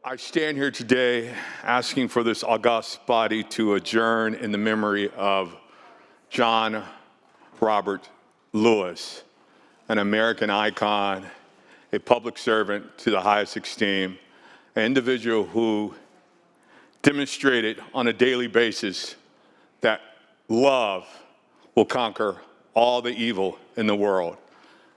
I stand here today asking for this august body to adjourn in the memory of John Robert Lewis, an American icon, a public servant to the highest esteem, an individual who demonstrated on a daily basis that love will conquer all the evil in the world.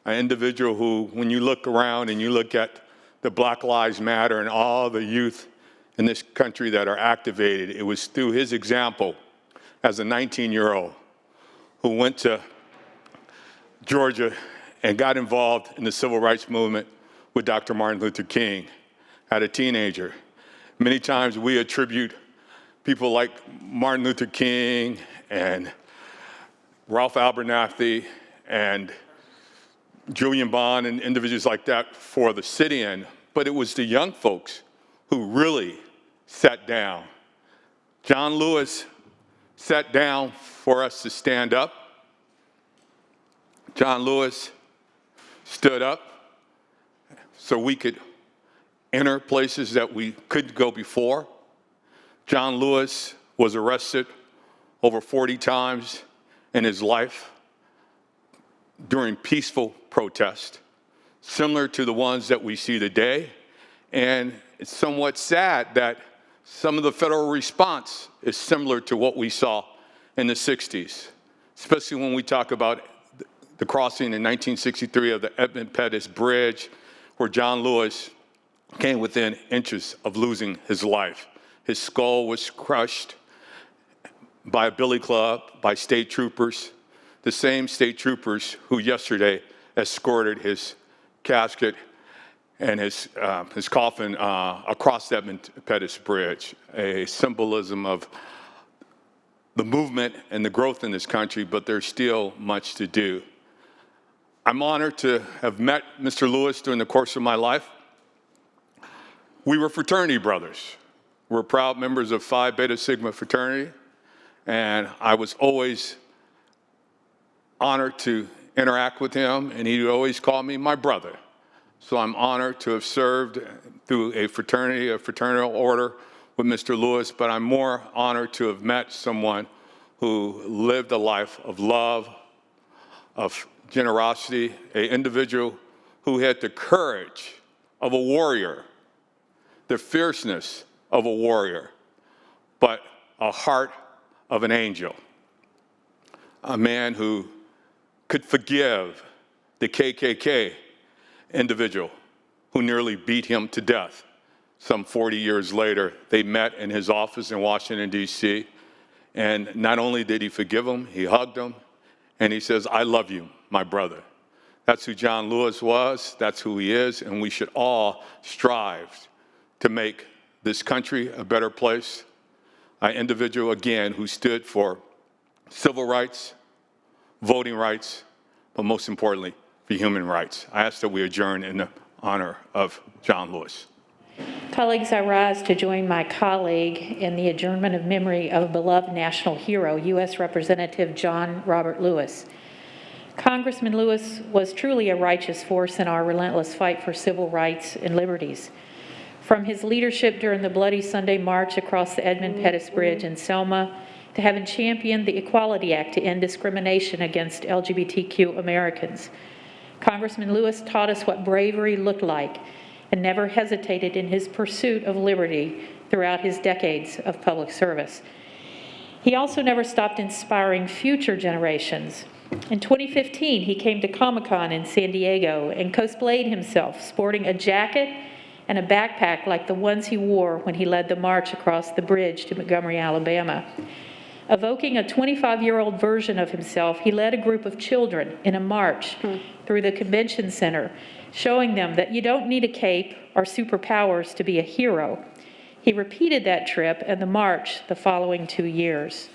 An individual who, when you look around and you look at the Black Lives Matter and all the youth in this country that are activated, it was through his example as a 19-year-old who went to Georgia and got involved in the civil rights movement with Dr. Martin Luther King as a teenager. Many times we attribute people like Martin Luther King and Ralph Abernathy and Julian Bond and individuals like that for the sit-in, but it was the young folks who really sat down. John Lewis sat down for us to stand up. John Lewis stood up so we could enter places that we couldn't go before. John Lewis was arrested over 40 times in his life during peaceful protest, similar to the ones that we see today. And it's somewhat sad that some of the federal response is similar to what we saw in the 60s, especially when we talk about the crossing in 1963 of the Edmund Pettus Bridge, where John Lewis came within inches of losing his life. His skull was crushed by a billy club, by state troopers, the same state troopers who yesterday escorted his casket and his coffin across the Edmund Pettus Bridge, a symbolism of the movement and the growth in this country, but there's still much to do. I'm honored to have met Mr. Lewis during the course of my life. We were fraternity brothers. We're proud members of Phi Beta Sigma fraternity, and I was always honored to interact with him, and he would always call me my brother. So I'm honored to have served through a fraternity, a fraternal order with Mr. Lewis, but I'm more honored to have met someone who lived a life of love, of generosity, an individual who had the courage of a warrior, the fierceness of a warrior, but a heart of an angel. A man who could forgive the KKK individual who nearly beat him to death. Some 40 years later, they met in his office in Washington, D.C., and not only did he forgive him, he hugged him, and he says, "I love you, my brother." That's who John Lewis was, that's who he is, and we should all strive to make this country a better place. An individual, again, who stood for civil rights, voting rights, but most importantly, for human rights. I ask that we adjourn in the honor of John Lewis. Colleagues, I rise to join my colleague in the adjournment of memory of a beloved national hero, U.S. Representative John Robert Lewis. Congressman Lewis was truly a righteous force in our relentless fight for civil rights and liberties. From his leadership during the Bloody Sunday March across the Edmund Pettus Bridge in Selma, to having championed the Equality Act to end discrimination against LGBTQ Americans, Congressman Lewis taught us what bravery looked like and never hesitated in his pursuit of liberty throughout his decades of public service. He also never stopped inspiring future generations. In 2015, he came to Comic-Con in San Diego and cosplayed himself, sporting a jacket and a backpack like the ones he wore when he led the march across the bridge to Montgomery, Alabama. Evoking a 25-year-old version of himself, he led a group of children in a march through the convention center, showing them that you don't need a cape or superpowers to be a hero. He repeated that trip and the march the following 2 years.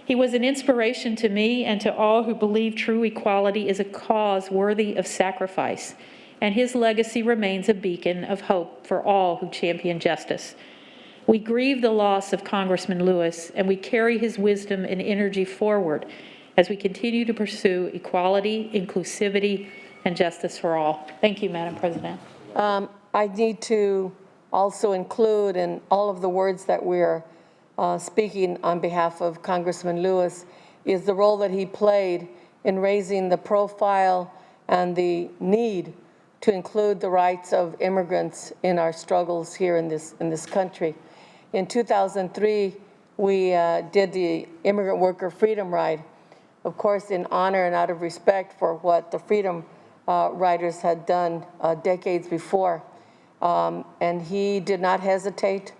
He was an inspiration to me and to all who believe true equality is a cause worthy of sacrifice, and his legacy remains a beacon of hope for all who champion justice. We grieve the loss of Congressman Lewis, and we carry his wisdom and energy forward as we continue to pursue equality, inclusivity, and justice for all. Thank you, Madam President. I need to also include in all of the words that we're speaking on behalf of Congressman Lewis is the role that he played in raising the profile and the need to include the rights of immigrants in our struggles here in this country. In 2003, we did the Immigrant Worker Freedom Ride, of course in honor and out of respect for what the Freedom Riders had done decades before. And he did not hesitate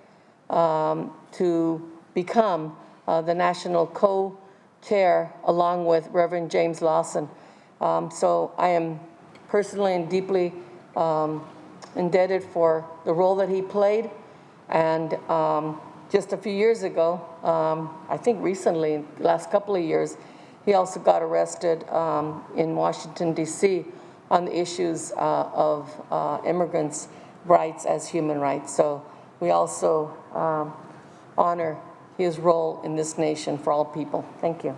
to become the national co-chair along with Reverend James Lawson. So I am personally and deeply indebted for the role that he played. And just a few years ago, I think recently, the last couple of years, he also got arrested in Washington, D.C. on the issues of immigrants' rights as human rights. So we also honor his role in this nation for all people. Thank you.